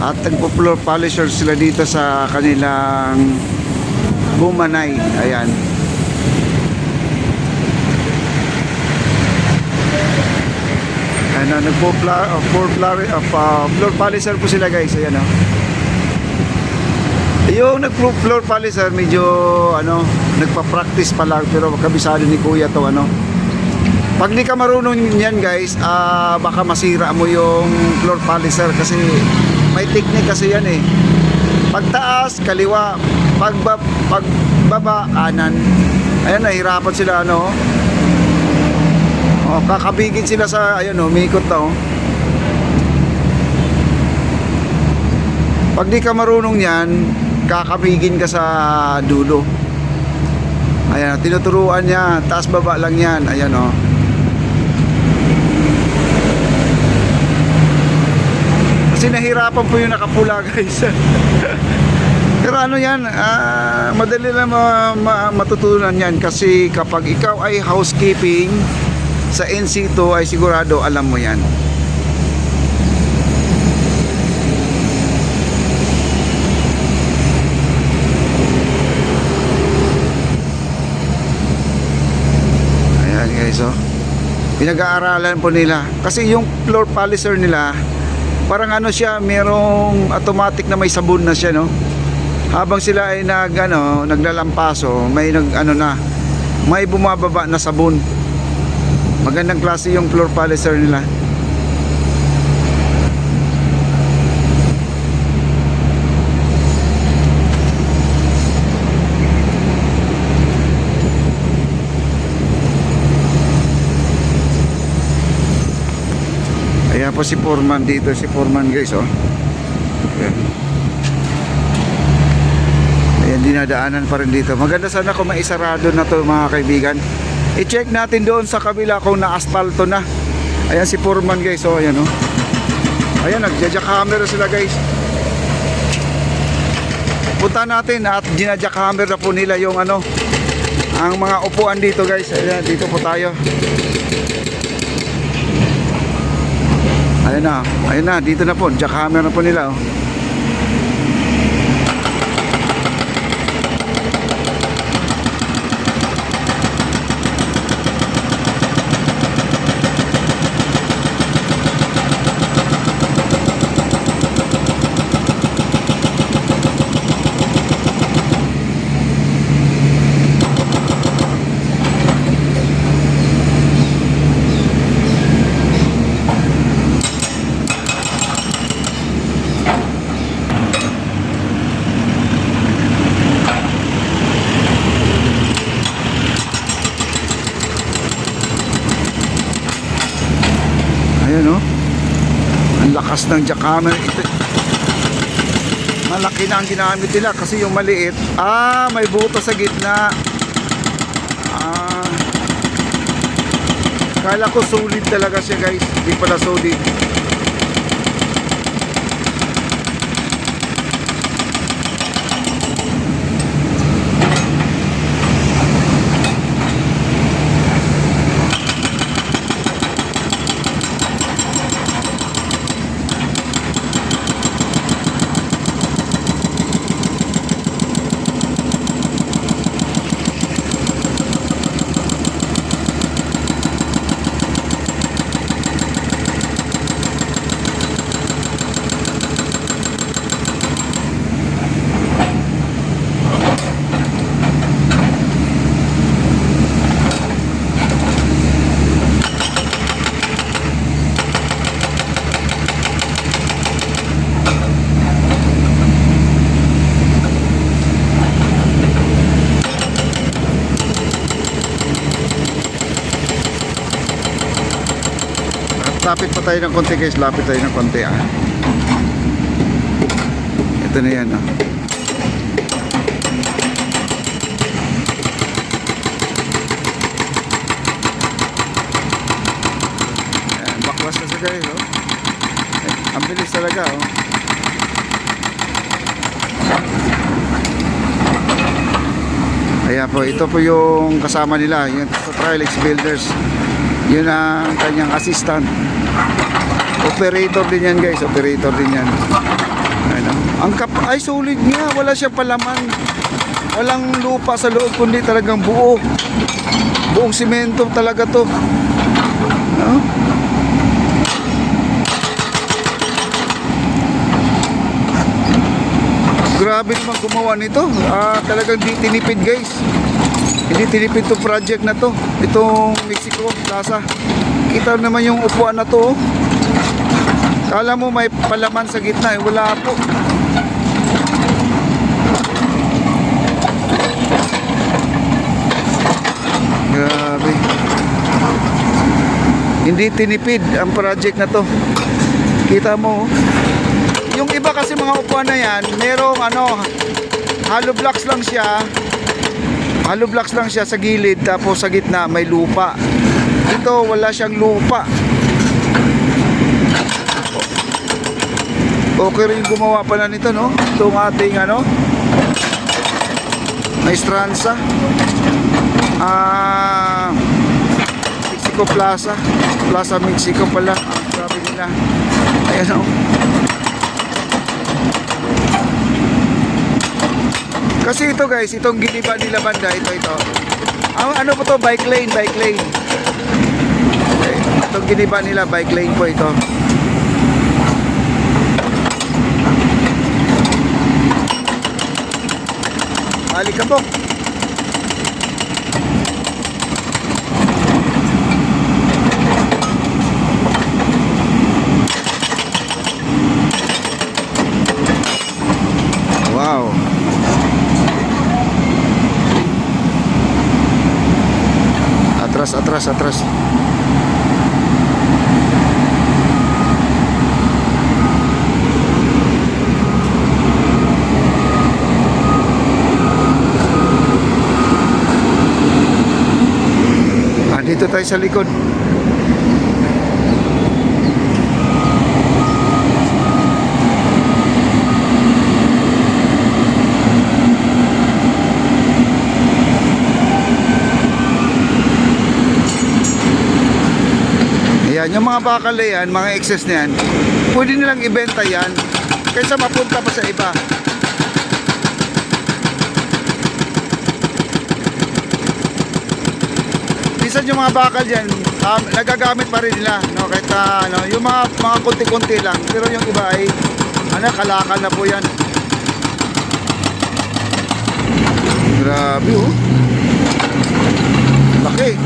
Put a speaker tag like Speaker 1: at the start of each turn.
Speaker 1: At nagpo-floor polisher sila dito sa kanilang Bumanay. Ayan. Ano, floor polisher po sila guys. Ayan o. Yung nag-floor polisher medyo ano, nagpa-practice pa lang pero kabisado ni kuya to ano. Pag di ka marunong yan guys, baka masira mo yung floor polisher kasi may technique kasi yan eh. Pagtaas, kaliwa, pagbaba, kanan. Ayan, nahirapan sila ano. Oh, kakabigin sila sa ayun oh, umikot na oh. Pag di ka marunong yan, kakabigin ka sa dulo. Ayan, tinuturuan niya, taas baba lang yan. Ayan oh. Kasi nahirapan po yung nakapula guys. Pero ano yan, madali lang matutunan yan kasi kapag ikaw ay housekeeping sa NC2 ay sigurado alam mo yan. Ayan guys oh. Pinag-aaralan po nila kasi yung floor polisher nila parang ano siya, merong automatic na may sabon na siya no. Habang sila ay naglalampaso, may may bumababa na sabon. Magandang klase yung floor polisher nila. Ayan po si Foreman dito, si Foreman guys oh. Ayan. Ayan, dinadaanan pa rin dito. Maganda sana kung maisarado na to mga kaibigan. I-check natin doon sa kabila kung na-asphalto na. Ayan si Foreman guys oh, ayan oh. Ayan, nagja-jackhammer sila guys. Punta natin at gina-jackhammer na po nila yung ano, ang mga upuan dito guys. Ayan, dito po tayo. Ayan na, dito na po, jackhammer na po nila oh. Ayan oh. Ang lakas ng jackhammer. Malaki na ang ginamit nila kasi yung maliit, may buto sa gitna. Kala ko solid talaga siya guys. Hindi pala solid. Lapit pa tayo ng konti guys, lapit tayo ng konti Ito na yan Ayan, bakwas na siya guys oh. Ang bilis talaga oh. Ayan po, ito po yung kasama nila, yung Trilix Builders. Yun ang kanyang assistant. Operator din yan guys, operator din yan. Ay, solid nga. Wala siyang palaman. Walang lupa sa loob, kundi talagang buo. Buong simento talaga to. No? Grabe naman gumawa nito. Talagang di tinipid, guys. Hindi tinipid to project na to. Itong Mexico Plaza. Kita naman yung upuan na to. Kala mo may palaman sa gitna, wala po. Grabe. Hindi tinipid ang project na to. Kita mo. Yung iba kasi mga upuan na yan, merong hollow blocks lang siya. Hollow blocks lang siya sa gilid, tapos sa gitna may lupa. Ito wala siyang lupa. Okay rin gumawa pala nito, no? Itong ating Maestranza Mexico Plaza Mexico pala. Sabi nila. Ayan, o. Kasi ito, guys, itong giniba nila banda, ito. Ano po to? Bike lane. Okay. Itong giniba nila, bike lane po ito. Alikabok. Wow. Atras. Dito tayo sa likod. Ayan, yung mga bakal na yan, mga excess na yan, pwede nilang ibenta yan kaysa mapunta pa sa iba. Minsan yung mga bakal dyan, nagagamit pa rin nila, no? Kahit yung mga kunti-kunti lang, pero yung iba ay kalakal na po yan. Grabe, oh. Laki.